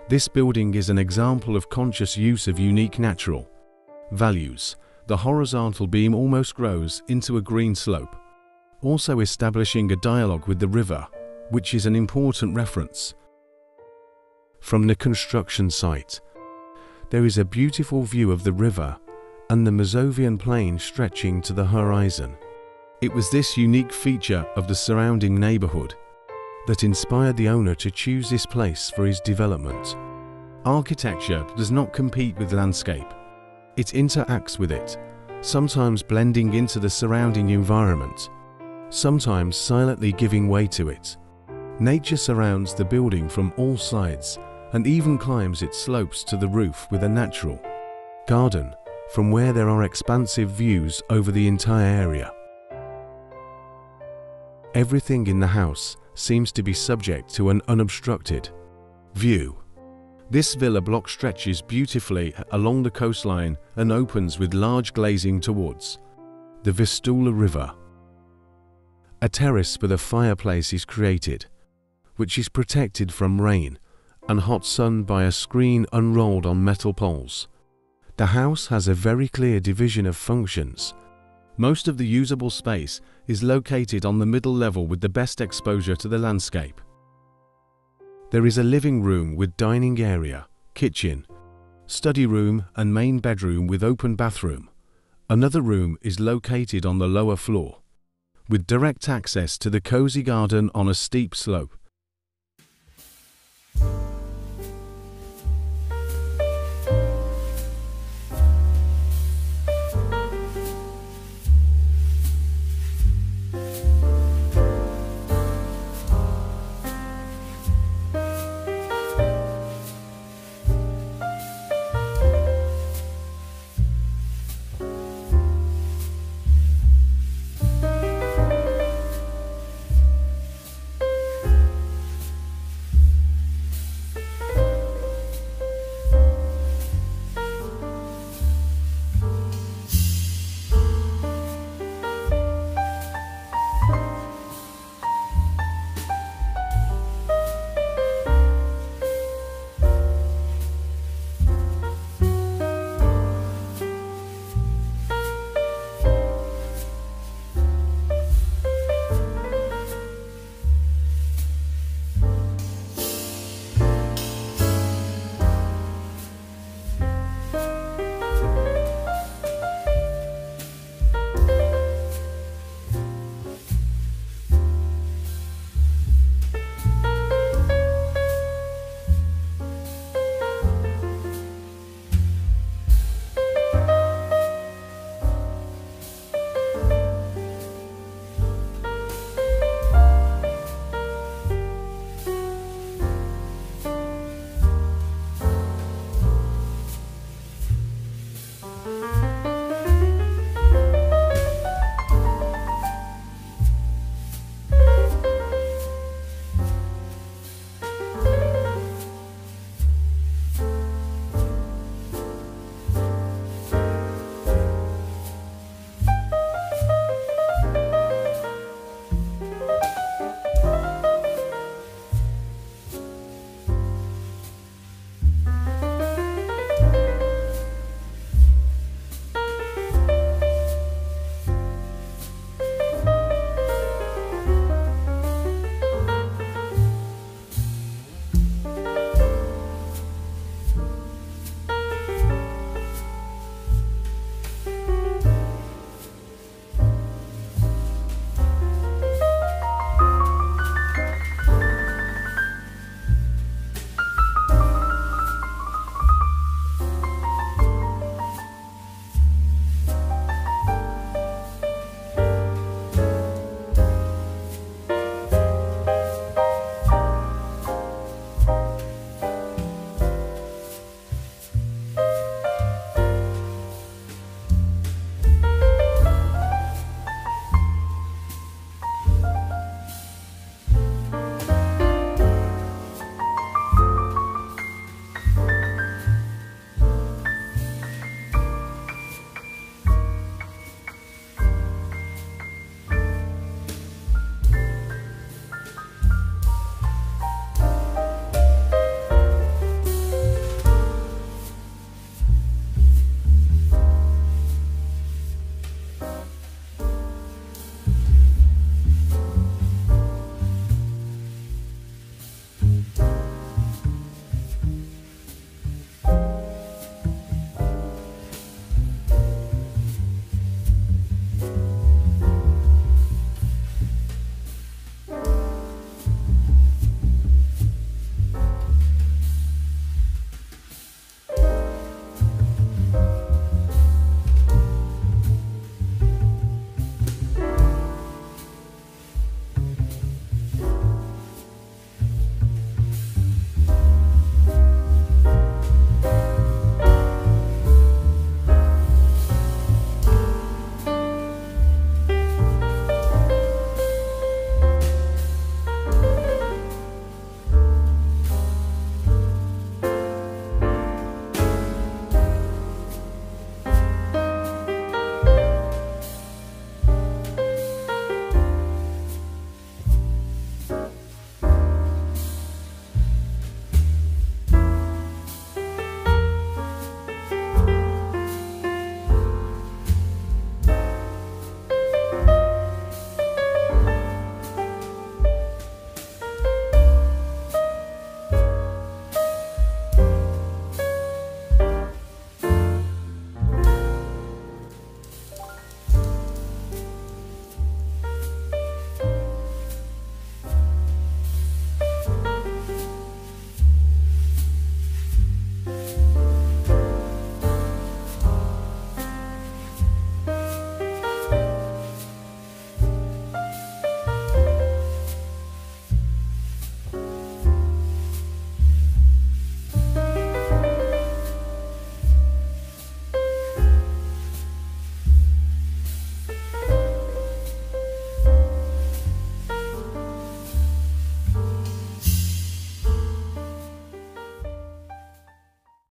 This building is an example of conscious use of unique natural values. The horizontal beam almost grows into a green slope, also establishing a dialogue with the river, which is an important reference. From the construction site, there is a beautiful view of the river and the Mazovian plain stretching to the horizon. It was this unique feature of the surrounding neighborhood that inspired the owner to choose this place for his development. Architecture does not compete with landscape. It interacts with it, sometimes blending into the surrounding environment, sometimes silently giving way to it. Nature surrounds the building from all sides and even climbs its slopes to the roof with a natural garden from where there are expansive views over the entire area. Everything in the house seems to be subject to an unobstructed view. This villa block stretches beautifully along the coastline and opens with large glazing towards the Vistula River. A terrace with a fireplace is created, which is protected from rain and hot sun by a screen unrolled on metal poles. The house has a very clear division of functions. Most of the usable space is located on the middle level with the best exposure to the landscape. There is a living room with dining area, kitchen, study room and main bedroom with open bathroom. Another room is located on the lower floor, with direct access to the cozy garden on a steep slope.